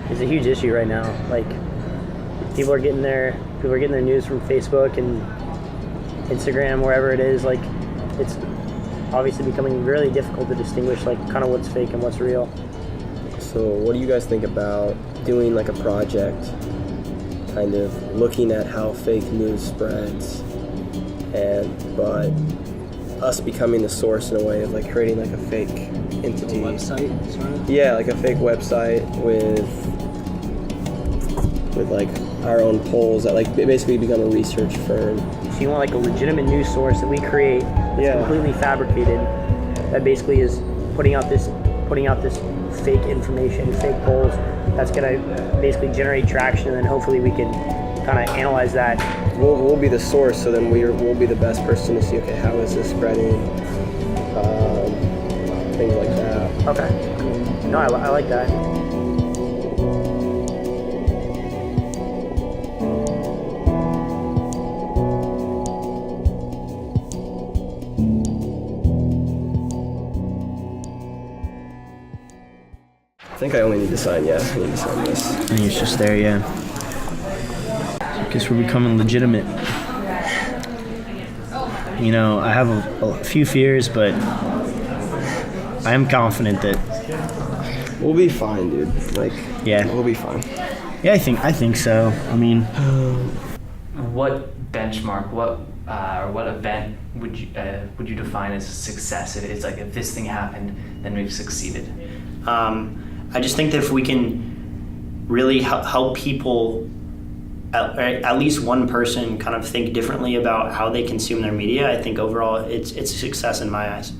is a huge issue right now. Like, people are getting their news from Facebook and Instagram, wherever it is. Like, it's obviously becoming really difficult to distinguish like kind of what's fake and what's real. So what do you guys think about doing like a project, kind of looking at how fake news spreads, but us becoming the source in a way of like creating like a fake entity. A website, sort of? Yeah, like a fake website with like our own polls that like basically become a research firm. So you want like a legitimate news source that we create that's completely fabricated, that basically is putting out this fake information, fake polls that's gonna basically generate traction, and then hopefully we can kind of analyze that. We'll be the source, so then we'll be the best person to see, okay, how is this spreading, things like that. Okay. No, I like that. I think I only need to sign, I need to sign this. I think it's just there, yeah. I guess we're becoming legitimate. You know, I have a few fears, but I am confident that we'll be fine, dude. Like, yeah, we'll be fine. Yeah, I think so. I mean, what benchmark, what event would you define as a success? It's like, if this thing happened, then we've succeeded. I just think that if we can really help people, at least one person, kind of think differently about how they consume their media, I think overall it's a success in my eyes.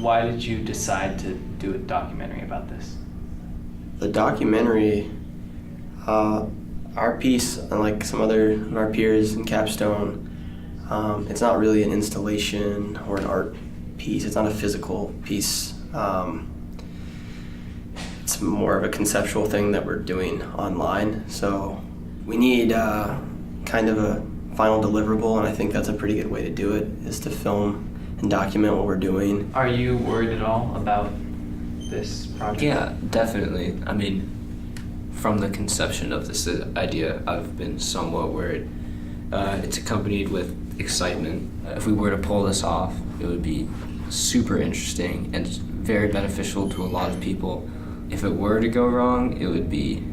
Why did you decide to do a documentary about this? The documentary, our piece, unlike some other of our peers in Capstone, it's not really an installation or an art piece. It's not a physical piece. It's more of a conceptual thing that we're doing online. So we need kind of a final deliverable, and I think that's a pretty good way to do it, is to film and document what we're doing. Are you worried at all about this project? Yeah, definitely. I mean, from the conception of this idea, I've been somewhat worried. It's accompanied with excitement. If we were to pull this off, it would be super interesting and very beneficial to a lot of people. If it were to go wrong, it would be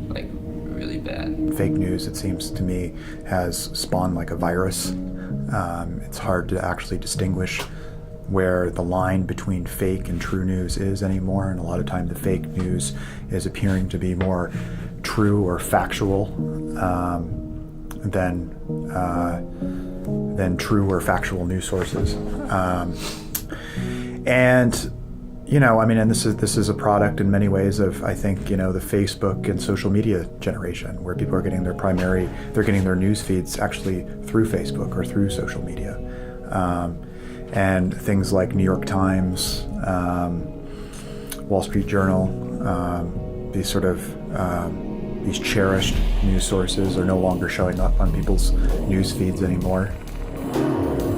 like really bad. Fake news, it seems to me, has spawned like a virus. It's hard to actually distinguish where the line between fake and true news is anymore, and a lot of times the fake news is appearing to be more true or factual than true or factual news sources. And you know, I mean, and this is a product in many ways of, I think, you know, the Facebook and social media generation, where people are getting they're getting their news feeds actually through Facebook or through social media. And things like New York Times, Wall Street Journal, these sort of, these cherished news sources are no longer showing up on people's news feeds anymore.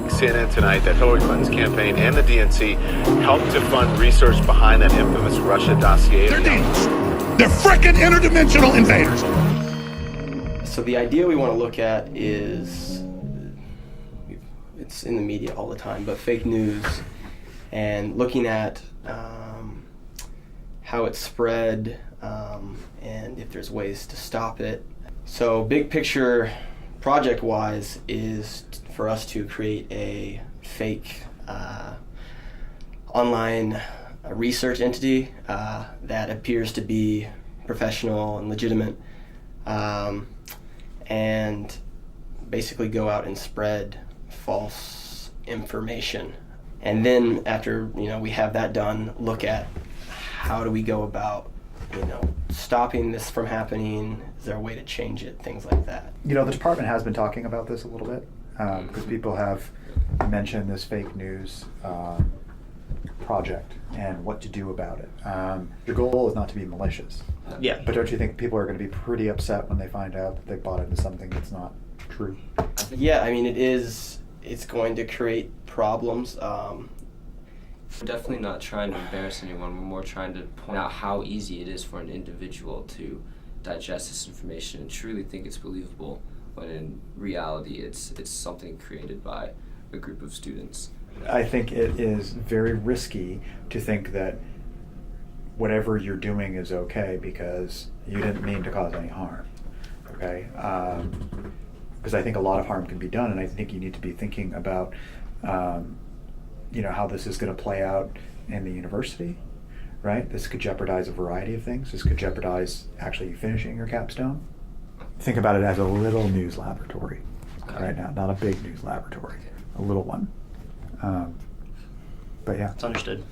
CNN tonight that Hillary Clinton's campaign and the DNC helped to fund research behind that infamous Russia dossier. They're demons. They're frickin' interdimensional invaders. So the idea we want to look at is, it's in the media all the time, but fake news, and looking at how it's spread and if there's ways to stop it. So big picture, project-wise, is for us to create a fake online research entity that appears to be professional and legitimate, and basically go out and spread false information. And then after, you know, we have that done, look at how do we go about, you know, stopping this from happening. Is there a way to change it? Things like that. You know, the department has been talking about this a little bit, because people have mentioned this fake news project and what to do about it. The goal is not to be malicious. Yeah. But don't you think people are going to be pretty upset when they find out that they bought into something that's not true? Yeah, I mean, it's going to create problems. We're definitely not trying to embarrass anyone. We're more trying to point out how easy it is for an individual to digest this information and truly think it's believable, when in reality it's something created by a group of students. I think it is very risky to think that whatever you're doing is okay because you didn't mean to cause any harm. Okay? Because I think a lot of harm can be done, and I think you need to be thinking about how this is going to play out in the university, right? This could jeopardize a variety of things. This could jeopardize actually you finishing your capstone. Think about it as a little news laboratory right now, not a big news laboratory, a little one. But yeah. It's understood.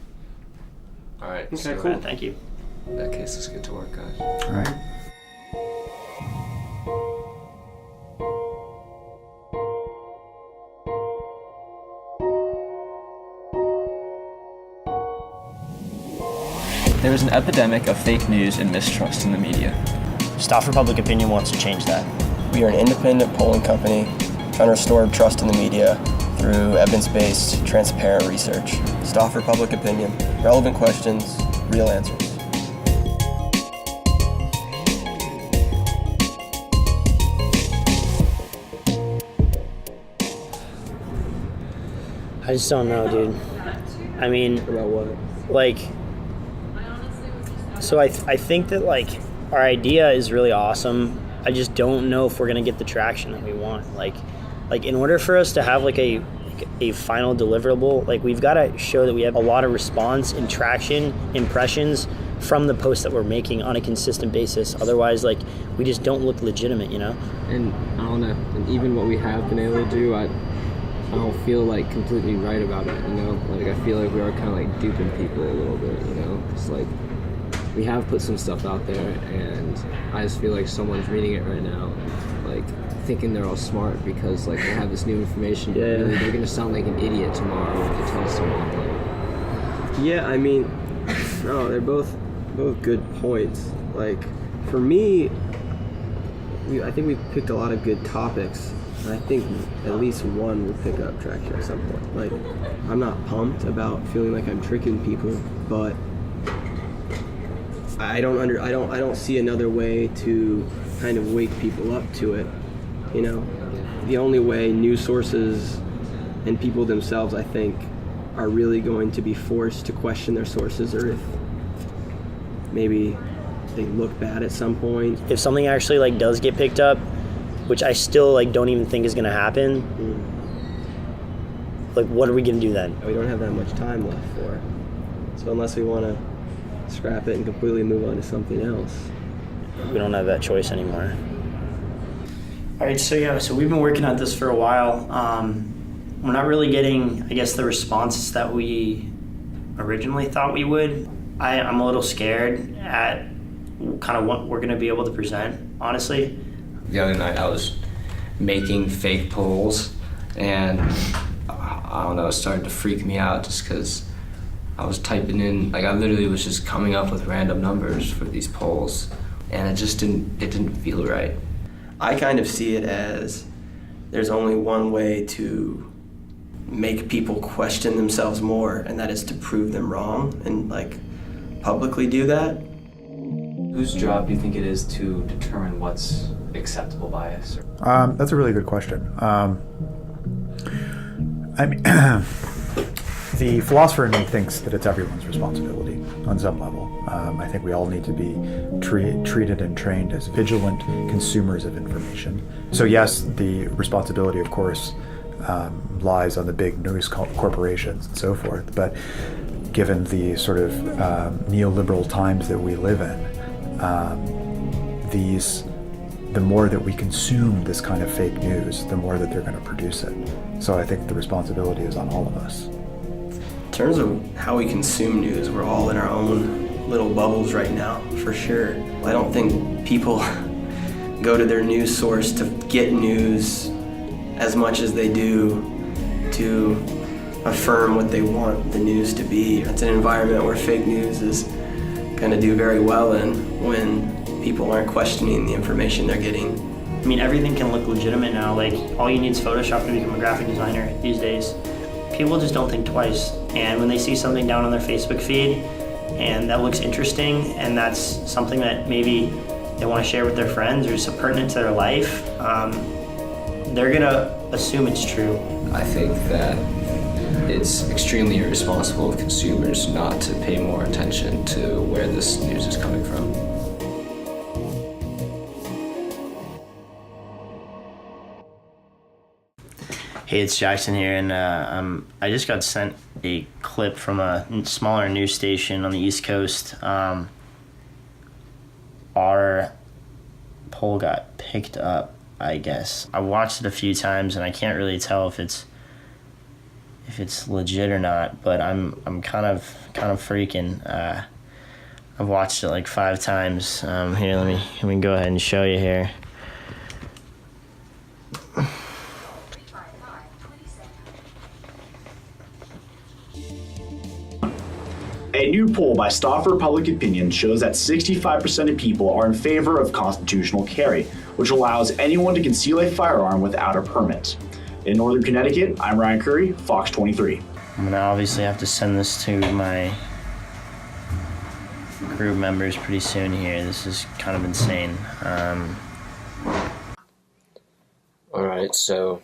All right. Okay, so cool. Thank you. In that case, let's get to work, guys. All right. There is an epidemic of fake news and mistrust in the media. Stafford Public Opinion wants to change that. We are an independent polling company trying to restore trust in the media through evidence-based, transparent research. Stafford Public Opinion. Relevant questions, real answers. I just don't know, dude. I mean, About what? like, so I think that, like, our idea is really awesome. I just don't know if we're going to get the traction that we want. Like in order for us to have, like, a final deliverable, like, we've got to show that we have a lot of response and traction, impressions from the posts that we're making on a consistent basis. Otherwise, like, we just don't look legitimate, you know? And I don't know, and even what we have been able to do, I don't feel like completely right about it, you know? Like, I feel like we are kind of like duping people a little bit, you know? It's like, we have put some stuff out there, and I just feel like someone's reading it right now, like, thinking they're all smart because, like, they have this new information, but really they're gonna sound like an idiot tomorrow when they tell someone, like... Yeah, I mean, no, they're both good points. Like, for me, I think we've picked a lot of good topics. I think at least one will pick up traction at some point. Like, I'm not pumped about feeling like I'm tricking people, but I don't see another way to kind of wake people up to it. You know, the only way news sources and people themselves, I think, are really going to be forced to question their sources, or if maybe they look bad at some point. If something actually, like, does get picked up, which I still, like, don't even think is going to happen, like, what are we going to do then? We don't have that much time left for it. So unless we want to scrap it and completely move on to something else. We don't have that choice anymore. All right, so we've been working on this for a while. We're not really getting, I guess, the responses that we originally thought we would. I'm a little scared at kind of what we're going to be able to present, honestly. The other night I was making fake polls, and I don't know, it started to freak me out just because I was typing in, like, I literally was just coming up with random numbers for these polls, and it didn't feel right. I kind of see it as there's only one way to make people question themselves more, and that is to prove them wrong and, like, publicly do that. Whose job do you think it is to determine what's acceptable bias? That's a really good question. I mean, the philosopher in me thinks that it's everyone's responsibility on some level. I think we all need to be treated and trained as vigilant consumers of information. So yes, the responsibility, of course, lies on the big news corporations and so forth. But given the sort of neoliberal times that we live in, the more that we consume this kind of fake news, the more that they're going to produce it. So I think the responsibility is on all of us. In terms of how we consume news, we're all in our own little bubbles right now, for sure. I don't think people go to their news source to get news as much as they do to affirm what they want the news to be. It's an environment where fake news is going to do very well in when people aren't questioning the information they're getting. I mean, everything can look legitimate now. Like, all you need is Photoshop to become a graphic designer these days. people just don't think twice. And when they see something down on their Facebook feed and that looks interesting and that's something that maybe they want to share with their friends or is pertinent to their life, they're gonna assume it's true. I think that it's extremely irresponsible of consumers not to pay more attention to where this news is coming from. Hey, it's Jackson here, and I just got sent a clip from a smaller news station on the East Coast. Our poll got picked up, I guess. I watched it a few times, and I can't really tell if it's legit or not. But I'm kind of freaking. I've watched it like 5 times. Here, let me go ahead and show you here. A new poll by Stauffer Public Opinion shows that 65% of people are in favor of constitutional carry, which allows anyone to conceal a firearm without a permit. In Northern Connecticut, I'm Ryan Curry, Fox 23. I'm gonna obviously have to send this to my group members pretty soon here. This is kind of insane. Alright, so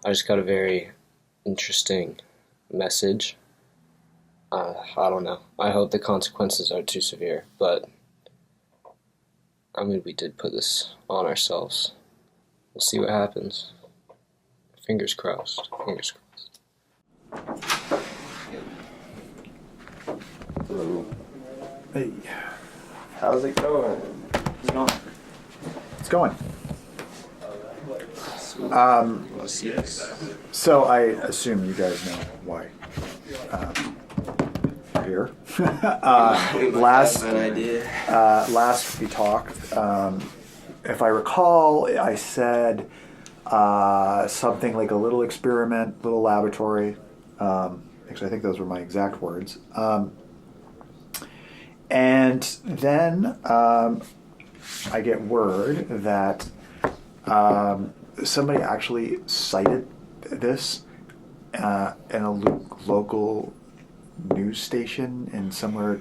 I just got a very interesting message. I don't know. I hope the consequences aren't too severe, but I mean, we did put this on ourselves. We'll see what happens. Fingers crossed. Fingers crossed. Hello. Hey. How's it going? It's going. It's going. So I assume you guys know why we're here. Last we talked, if I recall, I said something like a little experiment, little laboratory. Actually, I think those were my exact words. And then I get word that somebody actually cited this in a local news station in somewhere,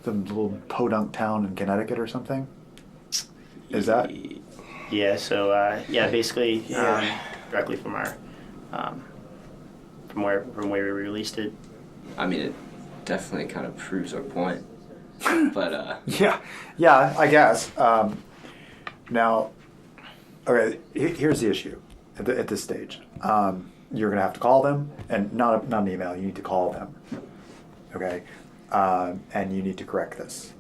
some little podunk town in Connecticut or something. Is that? Yeah. So basically, directly from our from where we released it. I mean, it definitely kind of proves our point. But yeah, I guess. Now, okay, here's the issue at this stage. You're gonna have to call them, and not an email. You need to call them, okay? And you need to correct this,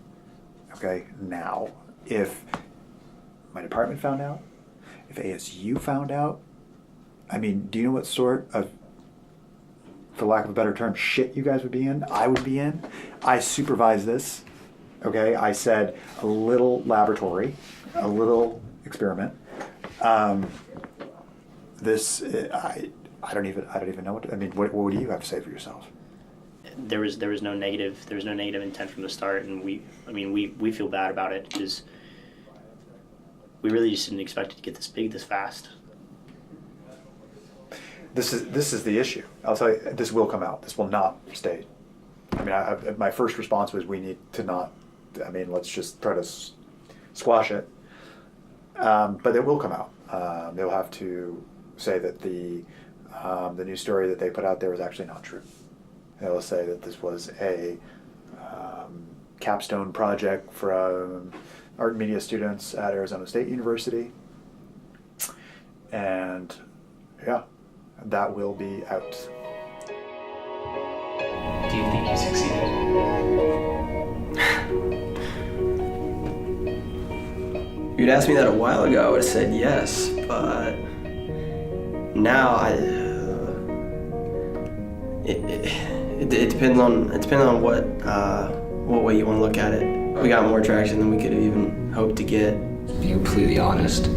okay? Now, if my department found out, if ASU found out, I mean, do you know what sort of, for lack of a better term, shit you guys would be in? I would be in. I supervise this, okay? I said a little laboratory, a little experiment. I don't even know what. I mean, what do you have to say for yourself? There was no negative intent from the start, and we feel bad about it because we really just didn't expect it to get this big this fast. This is the issue. I'll tell you, this will come out. This will not stay. I mean, my first response was we need to not. I mean, let's just try to squash it. But it will come out. They'll have to say that the news story that they put out there was actually not true. They'll say that this was a capstone project from art and media students at Arizona State University. And yeah, that will be out. Do you think you succeeded? If you'd asked me that a while ago, I would have said yes, but now it depends on what way you want to look at it. We got more traction than we could have even hoped to get. to be completely honest,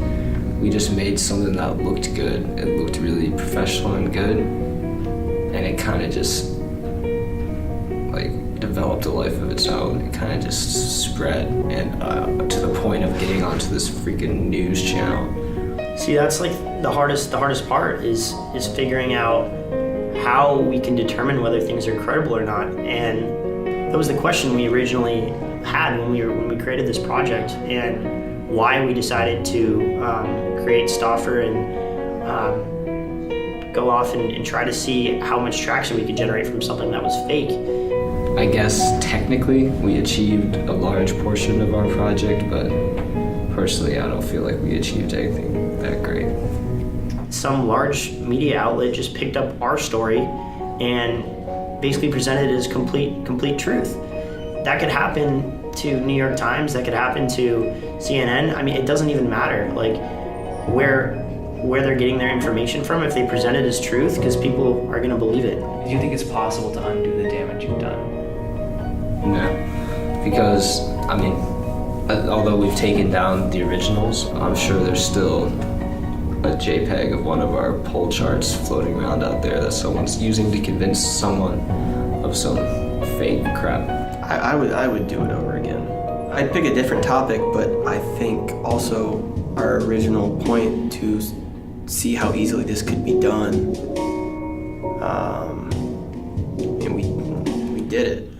we just made something that looked good. It looked really professional and good, and it kind of just like developed a life of its own. It kind of just spread, and to the point of getting onto this freaking news channel. See, that's like the hardest part is figuring out how we can determine whether things are credible or not. And that was the question we originally had when we created this project, and why we decided to create Stauffer and go off and try to see how much traction we could generate from something that was fake. I guess technically we achieved a large portion of our project, but personally I don't feel like we achieved anything that great. Some large media outlet just picked up our story and basically presented it as complete truth. That could happen to New York Times, that could happen to CNN. I mean, it doesn't even matter like where they're getting their information from if they present it as truth, because people are going to believe it. Do you think it's possible to undo the damage you've done? No, because I mean, although we've taken down the originals, I'm sure there's still a JPEG of one of our poll charts floating around out there that someone's using to convince someone of some fake crap. I would do it over again. I'd pick a different topic, but I think also our original point to see how easily this could be done, and we did it.